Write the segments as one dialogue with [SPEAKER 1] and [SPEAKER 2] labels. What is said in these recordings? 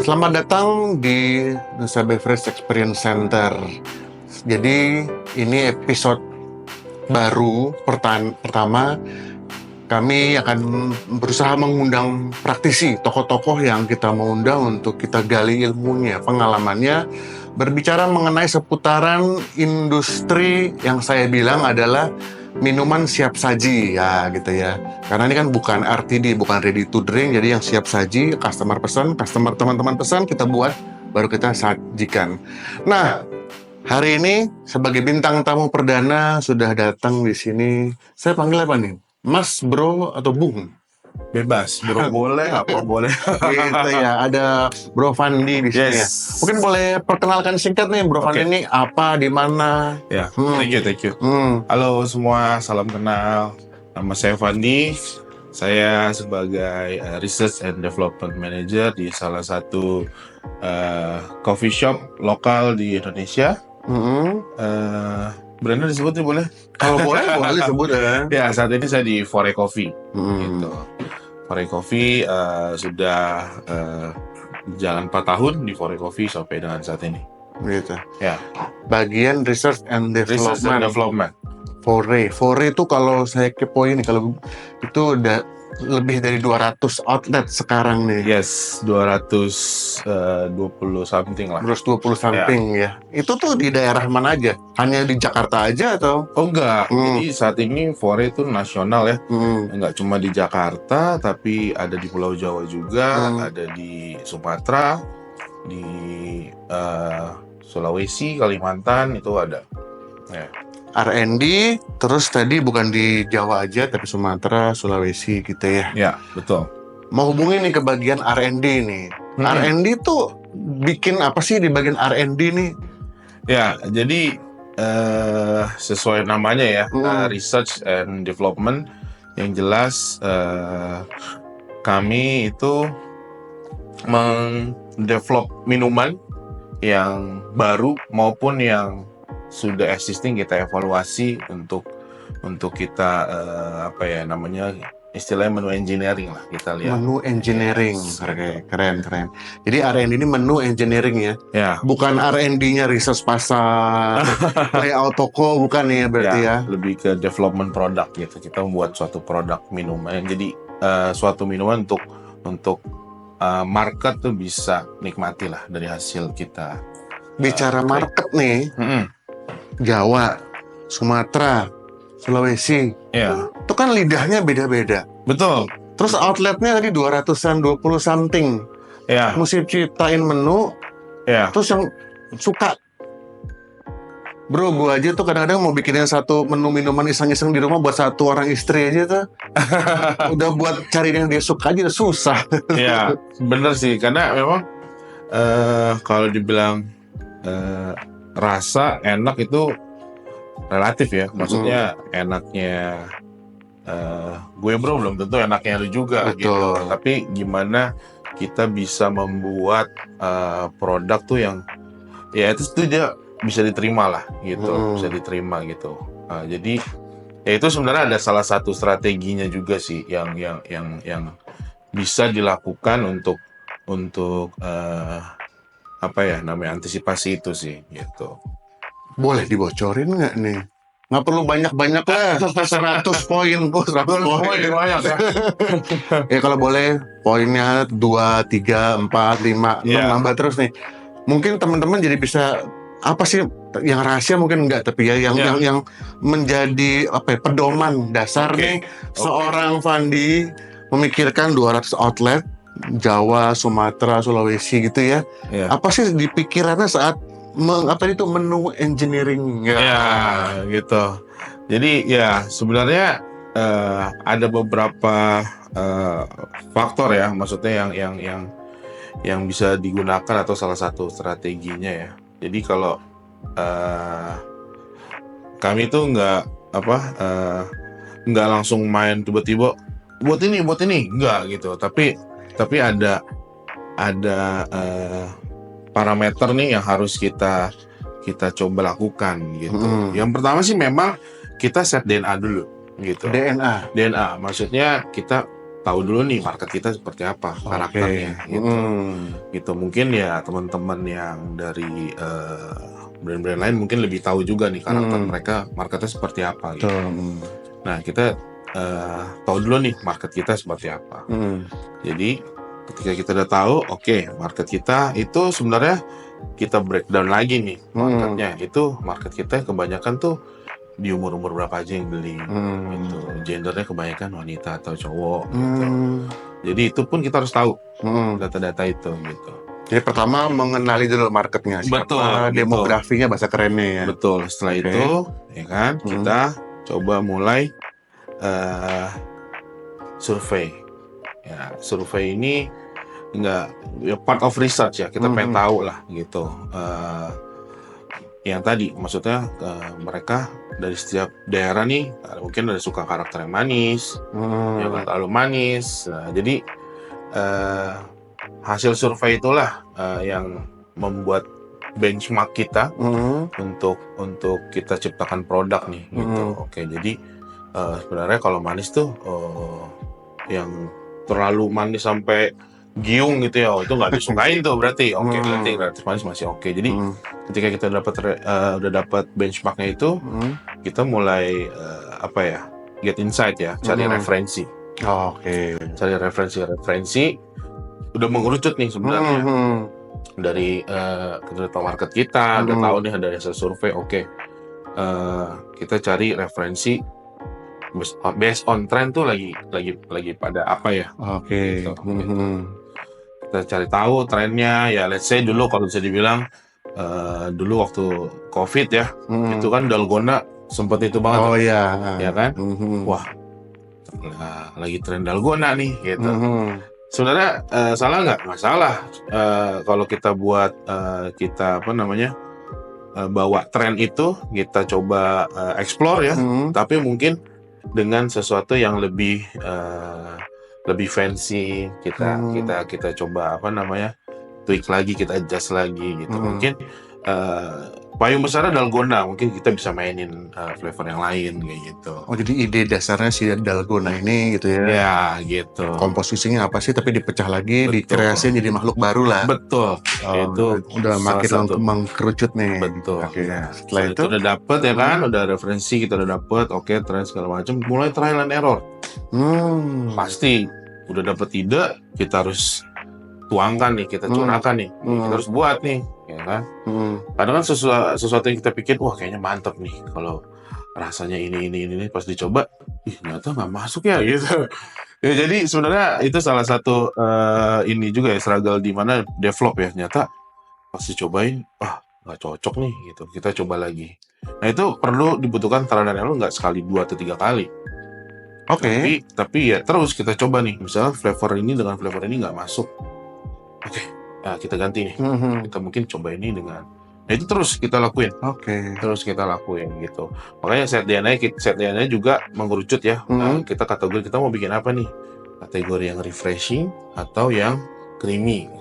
[SPEAKER 1] Selamat datang di Nusa Beverage Experience Center. Jadi ini episode baru pertama kami akan berusaha mengundang praktisi, tokoh-tokoh yang kita mau undang untuk kita gali ilmunya, pengalamannya, berbicara mengenai seputaran industri yang saya bilang adalah minuman siap saji ya gitu ya. Karena ini kan bukan RTD, bukan ready to drink, jadi yang siap saji, customer pesan, customer teman-teman pesan, kita buat, baru kita sajikan. Nah, hari ini sebagai bintang tamu perdana sudah datang di sini. Saya panggil apa nih? Mas, bro, atau Bung?
[SPEAKER 2] Bebas, bro. Boleh, apa boleh.
[SPEAKER 1] Gitu ya, ada Bro Fandi di sini ya.
[SPEAKER 2] Yes.
[SPEAKER 1] Mungkin boleh perkenalkan singkat nih Bro Fandi ini apa, di mana?
[SPEAKER 2] Ya, thank you. Halo semua, salam kenal. Nama saya Fandi. Saya sebagai Research and Development Manager di salah satu coffee shop lokal di Indonesia. Brandnya disebut nih boleh?
[SPEAKER 1] Kalau boleh, boleh sebut ya.
[SPEAKER 2] Ya, saat ini saya di Fore Coffee. Gitu. Fore Coffee sudah jalan 4 tahun di Fore Coffee sampai dengan saat ini.
[SPEAKER 1] Gitu.
[SPEAKER 2] Ya.
[SPEAKER 1] Bagian Research and
[SPEAKER 2] Research and
[SPEAKER 1] Development.
[SPEAKER 2] Development.
[SPEAKER 1] Fore itu kalau saya kepoin nih, kalau itu udah lebih dari 200 outlet sekarang nih.
[SPEAKER 2] Yes, 220 something lah.
[SPEAKER 1] Terus 20 something ya. Itu tuh di daerah mana aja? Hanya di Jakarta aja atau?
[SPEAKER 2] Oh enggak, jadi saat ini Fore itu nasional ya. Enggak cuma di Jakarta, tapi ada di Pulau Jawa juga, ada di Sumatera, di Sulawesi, Kalimantan itu ada. Ya.
[SPEAKER 1] R&D, terus tadi bukan di Jawa aja, tapi Sumatera, Sulawesi gitu ya.
[SPEAKER 2] Ya, betul.
[SPEAKER 1] Mau hubungin nih ke bagian R&D nih. R&D tuh bikin apa sih di bagian R&D nih?
[SPEAKER 2] Ya, jadi sesuai namanya ya, Research and Development. Yang jelas kami itu mendevelop minuman yang baru maupun yang sudah existing, kita evaluasi untuk kita istilahnya menu engineering lah, kita lihat.
[SPEAKER 1] Menu engineering, keren. Jadi R&D ini menu engineering ya?
[SPEAKER 2] Ya.
[SPEAKER 1] Bukan R&D-nya research pasar, layout toko, bukan ya berarti ya?
[SPEAKER 2] Lebih ke development product gitu. Kita membuat suatu produk minuman. Jadi suatu minuman untuk market tuh bisa nikmati lah dari hasil kita.
[SPEAKER 1] Bicara market nih, Jawa, Sumatera, Sulawesi, itu kan lidahnya beda-beda.
[SPEAKER 2] Betul.
[SPEAKER 1] Terus outletnya tadi 200-an, 20 something.
[SPEAKER 2] Ya.
[SPEAKER 1] Mesti ciptain menu.
[SPEAKER 2] Ya.
[SPEAKER 1] Terus yang suka, bro, gue aja tuh kadang-kadang mau bikinin satu menu minuman iseng-iseng di rumah buat satu orang istri aja tuh. Udah buat cari yang dia suka aja susah.
[SPEAKER 2] Ya, bener sih. Karena memang kalau dibilang rasa enak itu relatif ya. Maksudnya enaknya gue bro belum tentu enaknya lu juga.
[SPEAKER 1] Betul.
[SPEAKER 2] Gitu. Tapi gimana kita bisa membuat produk tuh yang ya itu dia bisa diterima lah gitu, bisa diterima gitu. Jadi ya itu sebenarnya ada salah satu strateginya juga sih yang bisa dilakukan untuk antisipasi itu sih gitu.
[SPEAKER 1] Boleh dibocorin nggak nih? Nggak perlu banyak-banyak lah, 100 poin, 100 poin.
[SPEAKER 2] Banyak ya.
[SPEAKER 1] Ya kalau boleh poinnya 2, 3, 4, 5, nambah terus nih. Mungkin teman-teman jadi bisa apa sih yang rahasia mungkin enggak, tapi ya yang menjadi pedoman dasar nih seorang Fandi memikirkan 200 outlet Jawa, Sumatera, Sulawesi gitu ya. Apa sih di pikirannya saat menu engineering
[SPEAKER 2] gitu. Jadi ya sebenarnya ada beberapa faktor ya, maksudnya yang bisa digunakan atau salah satu strateginya ya. Jadi kalau kami tuh nggak langsung main tiba-tiba buat ini nggak gitu. Tapi ada parameter nih yang harus kita coba lakukan gitu. Yang pertama sih memang kita set DNA dulu gitu.
[SPEAKER 1] DNA
[SPEAKER 2] maksudnya kita tahu dulu nih market kita seperti apa karakternya gitu. Gitu mungkin ya teman-teman yang dari brand-brand lain mungkin lebih tahu juga nih karakter mereka marketnya seperti apa gitu. Nah kita tahu dulu nih market kita seperti apa. Jadi ketika kita udah tahu, oke, market kita itu sebenarnya kita breakdown lagi nih marketnya. Itu market kita kebanyakan tuh di umur-umur berapa aja yang beli gitu. Gendernya kebanyakan wanita atau cowok gitu. Jadi itu pun kita harus tahu data-data itu gitu.
[SPEAKER 1] Jadi pertama mengenali dulu marketnya, siapa demografinya bahasa kerennya ya.
[SPEAKER 2] Betul. Setelah itu ya kan kita coba mulai survei. Ya, survei ini enggak ya part of research ya. Kita pengen tahu lah gitu. Yang tadi maksudnya mereka dari setiap daerah nih mungkin ada suka karakter yang manis, yang nggak terlalu manis. Nah, jadi hasil survei itulah yang membuat benchmark kita untuk kita ciptakan produk nih gitu. Oke, jadi sebenarnya kalau manis tuh yang terlalu manis sampai giung gitu ya, itu nggak disukain tuh berarti. Oke, berarti gratis manis masih oke. Jadi ketika kita udah dapat benchmarknya itu, kita mulai get insight ya, cari referensi. Cari referensi. Udah mengerucut nih sebenarnya dari kita tahu market kita, udah tahu nih ada hasil survei. Kita cari referensi based on trend tuh lagi pada apa ya? Gitu. Kita cari tahu trennya ya. Let's say dulu kalau bisa dibilang dulu waktu COVID ya, itu kan dalgona sempet itu banget. Ya kan? Wah, lagi tren dalgona nih gitu. Sebenarnya salah nggak? Nggak salah kalau kita buat kita bawa tren itu kita coba explore ya, tapi mungkin dengan sesuatu yang lebih fancy. Kita coba tweak lagi, kita adjust lagi gitu. Mungkin payung besarnya dalgona, mungkin kita bisa mainin flavor yang lain kayak gitu.
[SPEAKER 1] Oh, jadi ide dasarnya si dalgona ini gitu ya?
[SPEAKER 2] Ya gitu.
[SPEAKER 1] Komposisinya apa sih? Tapi dipecah lagi, dikreasiin jadi makhluk baru lah.
[SPEAKER 2] Betul. Itu
[SPEAKER 1] udah makin mengkerucut nih.
[SPEAKER 2] Betul.
[SPEAKER 1] Setelah itu
[SPEAKER 2] udah dapet ya kan, udah referensi kita udah dapet, tren segala macam, mulai trial and error. Pasti udah dapet ide, kita harus tuangkan nih, kita curahkan nih, kita harus buat nih, ya kan? Kadang kan sesuatu yang kita pikir, wah kayaknya mantep nih, kalau rasanya ini pas dicoba, ternyata nggak masuk ya gitu. Ya, jadi sebenarnya itu salah satu ini juga ya struggle di mana develop ya, ternyata pas dicobain, nggak cocok nih gitu, kita coba lagi. Nah itu perlu dibutuhkan trial and error, nggak sekali, 2 atau 3 kali. Tapi ya terus kita coba nih, misalnya flavor ini dengan flavor ini nggak masuk. Nah, kita ganti nih. Kita mungkin coba ini dengan. Nah itu terus kita lakuin. Terus kita lakuin gitu. Makanya set DNA juga mengerucut ya. Kita kategori, kita mau bikin apa nih? Kategori yang refreshing atau yang creamy.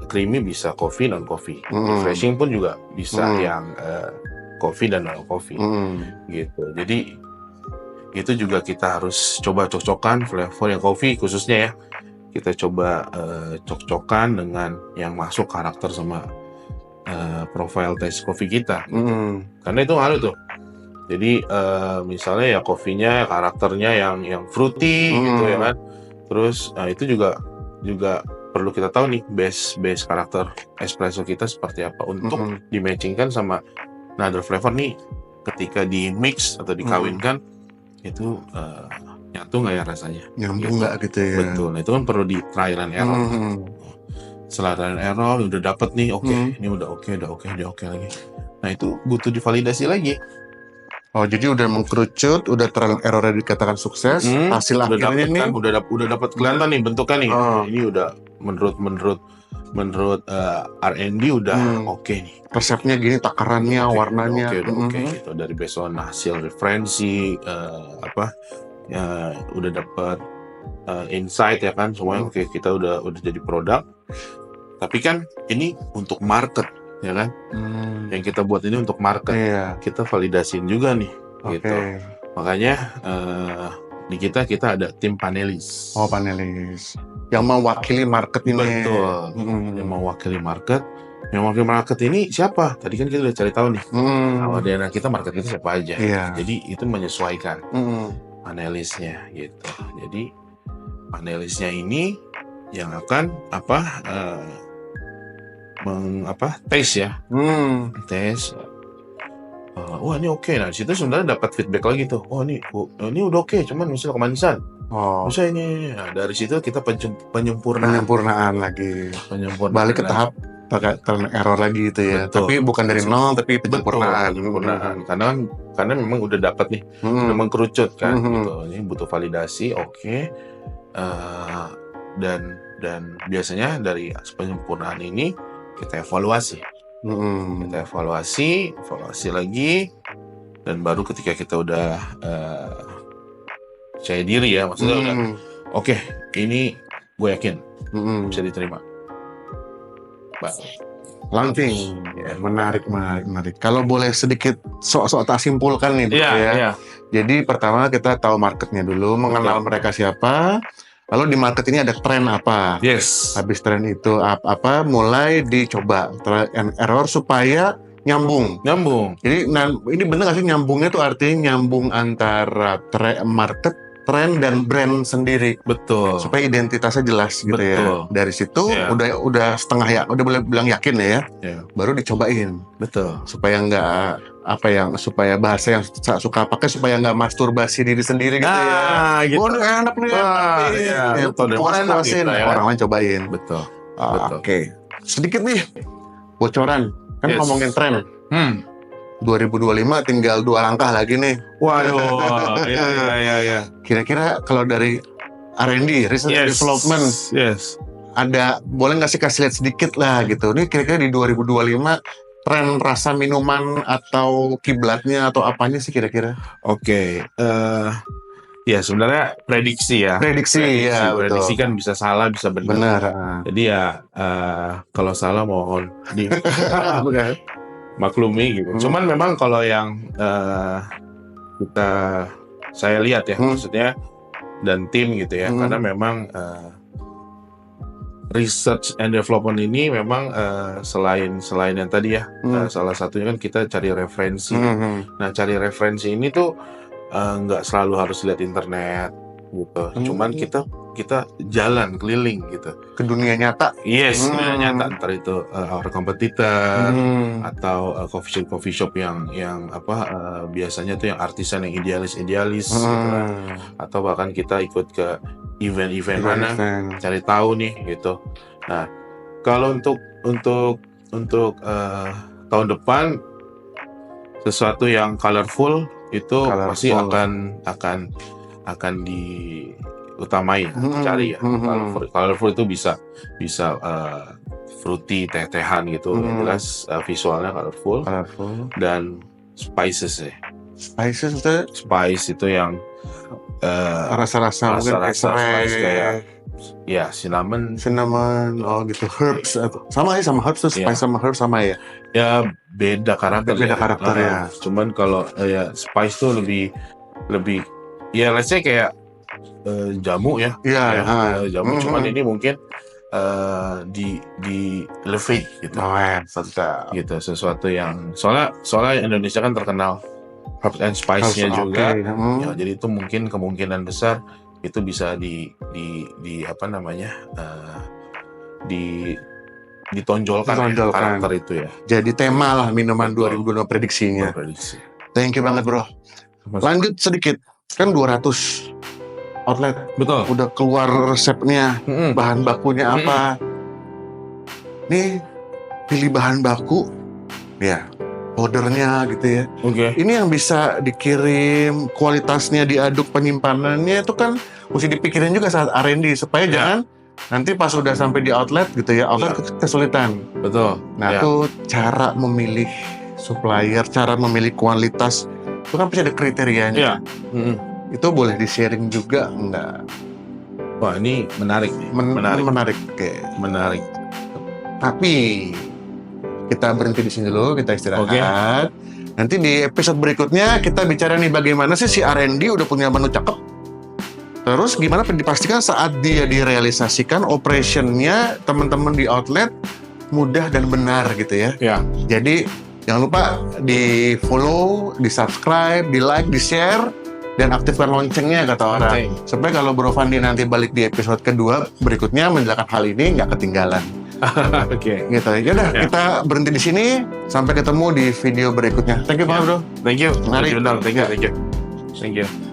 [SPEAKER 2] Creamy bisa coffee, non coffee. Refreshing pun juga bisa yang coffee dan non coffee. Gitu. Jadi itu juga kita harus coba cocokkan flavor yang coffee khususnya ya. Kita coba cocokkan dengan yang masuk karakter sama profile taste coffee kita gitu. Karena itu ngaruh tuh. Jadi misalnya ya kopinya karakternya yang fruity gitu ya kan. Terus itu juga perlu kita tahu nih base karakter espresso kita seperti apa untuk di-matchingkan sama another flavor nih. Ketika di mix atau dikawinkan itu nyatu nggak ya rasanya?
[SPEAKER 1] Nyambung nggak gitu ya?
[SPEAKER 2] Betul. Nah itu kan perlu di trial and error. Setelah trial and error udah dapet nih, ini udah oke lagi. Nah itu butuh divalidasi lagi.
[SPEAKER 1] Oh jadi udah mengkerucut, udah trial and error dikatakan sukses, hasil akhirnya nih
[SPEAKER 2] udah dapat kelihatan nih bentuknya nih. Ini udah menurut R&D udah oke nih.
[SPEAKER 1] Resepnya gini, takarannya, warnanya.
[SPEAKER 2] Oke gitu. Dari based on hasil referensi udah dapat insight ya kan, semuanya oke, kita udah jadi produk. Tapi kan ini untuk market ya kan, yang kita buat ini untuk market. Kita validasiin juga nih gitu. Makanya di kita ada tim panelis.
[SPEAKER 1] Oh, panelis yang mewakili market ini.
[SPEAKER 2] Betul. Yang mewakili market. Yang mewakili market ini siapa? Tadi kan kita udah cari tahu nih. Audiens kita, market kita siapa aja.
[SPEAKER 1] Iya.
[SPEAKER 2] Jadi itu menyesuaikan panelisnya gitu. Jadi panelisnya ini yang akan tes ya. Tes. Wah ini oke. Nah di situ sebenarnya dapat feedback lagi tuh. Oh ini udah oke, cuman misalnya kemanisan. Misalnya ini. Nah dari situ kita penyempurnaan
[SPEAKER 1] lagi.
[SPEAKER 2] Penyempurnaan.
[SPEAKER 1] Balik ke tahap pakai error lagi gitu ya.
[SPEAKER 2] Betul.
[SPEAKER 1] Tapi bukan dari nol, tapi penyempurnaan.
[SPEAKER 2] Karena memang udah dapat nih, udah mengkerucut kan. Gitu. Ini butuh validasi, oke. Dan biasanya dari penyempurnaan ini kita evaluasi. Kita evaluasi lagi, dan baru ketika kita udah percaya diri ya, maksudnya udah oke, ini gue yakin bisa diterima.
[SPEAKER 1] Launching, menarik. Kalau boleh sedikit sok tak simpulkan nih,
[SPEAKER 2] Iya.
[SPEAKER 1] Jadi pertama kita tahu marketnya dulu, mengenal mereka siapa. Lalu di market ini ada tren apa?
[SPEAKER 2] Yes.
[SPEAKER 1] Habis tren itu apa? Mulai dicoba trial and error supaya nyambung. Jadi ini bener nggak sih nyambungnya tuh artinya nyambung antara market, tren dan brand sendiri.
[SPEAKER 2] Betul.
[SPEAKER 1] Supaya identitasnya jelas gitu.
[SPEAKER 2] Betul.
[SPEAKER 1] Ya. Dari situ udah setengah ya, udah boleh bilang yakin ya. Baru dicobain.
[SPEAKER 2] Betul.
[SPEAKER 1] Supaya nggak supaya bahasa yang suka pakai supaya nggak masturbasi diri sendiri gitu ya.
[SPEAKER 2] Gitu.
[SPEAKER 1] Oh, enak nih. Orang lain cobain.
[SPEAKER 2] Betul.
[SPEAKER 1] Oke. Sedikit nih bocoran. Kan ngomongin tren. 2025 tinggal 2 langkah lagi nih.
[SPEAKER 2] Waduh. Iya.
[SPEAKER 1] Kira-kira kalau dari R&D, Research and Development, boleh nggak sih kasih lihat sedikit lah gitu. Ini kira-kira di 2025 tren rasa minuman atau kiblatnya atau apanya sih kira-kira?
[SPEAKER 2] Oke. Ya sebenarnya prediksi ya. Prediksi kan bisa salah, bisa benar. Jadi ya kalau salah mohon maklumi gitu. Cuman memang kalau yang saya lihat ya, maksudnya dan tim gitu ya, karena memang research and development ini memang selain yang tadi ya, salah satunya kan kita cari referensi. Nah cari referensi ini tuh nggak selalu harus lihat internet gitu. Cuman kita jalan keliling gitu
[SPEAKER 1] ke dunia nyata.
[SPEAKER 2] Yes, dunia nyata, entar itu our competitor atau coffee shop yang biasanya tuh yang artisan yang idealis gitu kan. Atau bahkan kita ikut ke event mana cari tahu nih gitu. Nah kalau untuk tahun depan sesuatu yang colorful itu pasti akan diutamai cari ya. Colorful itu bisa fruity, teh-tehan gitu. Yang jelas visualnya colorful. Dan spices ya. Spice itu yang
[SPEAKER 1] rasa-rasa mungkin
[SPEAKER 2] kayak ya cinnamon
[SPEAKER 1] gitu, herbs sama herbs tuh, spice sama herbs sama ya.
[SPEAKER 2] Ya beda karakter
[SPEAKER 1] ya.
[SPEAKER 2] Cuman kalau ya spice tuh lebih ya let's say kayak jamu ya. Jamu. Cuman ini mungkin di elevate gitu. Gitu sesuatu yang soalnya Indonesia kan terkenal herbs and spice-nya juga. Ya, jadi itu mungkin kemungkinan besar itu bisa ditonjolkan karakter itu ya.
[SPEAKER 1] Jadi tema lah minuman 2022 prediksinya. Thank you banget bro. Lanjut sedikit, kan 200 outlet.
[SPEAKER 2] Betul.
[SPEAKER 1] Udah keluar resepnya, bahan bakunya apa. Nih pilih bahan baku, ya powdernya gitu ya. Ini yang bisa dikirim, kualitasnya diaduk, penyimpanannya itu kan mesti dipikirin juga saat R&D supaya jangan nanti pas udah sampai di outlet gitu ya, outlet kesulitan.
[SPEAKER 2] Betul.
[SPEAKER 1] Nah itu cara memilih supplier, cara memilih kualitas itu kan pasti ada kriterianya. Itu boleh di-sharing juga enggak?
[SPEAKER 2] Wah ini menarik nih. Menarik.
[SPEAKER 1] Tapi kita berhenti di sini dulu, kita istirahat. Nanti di episode berikutnya kita bicara nih bagaimana sih si R&D udah punya menu cakep, Terus gimana dipastikan saat dia direalisasikan operationnya teman-teman di outlet mudah dan benar gitu ya.
[SPEAKER 2] Ya.
[SPEAKER 1] Jadi jangan lupa di follow, di subscribe, di like, di share, dan aktifkan loncengnya kata orang. Supaya kalau Bro Fandi nanti balik di episode kedua berikutnya menjelaskan hal ini nggak ketinggalan.
[SPEAKER 2] Oke.
[SPEAKER 1] Gitu. Yaudah,
[SPEAKER 2] Ya.
[SPEAKER 1] kita berhenti di sini. Sampai ketemu di video berikutnya. Thank you banget, Bro.
[SPEAKER 2] Thank you.
[SPEAKER 1] Mari.
[SPEAKER 2] Thank you. Thank you.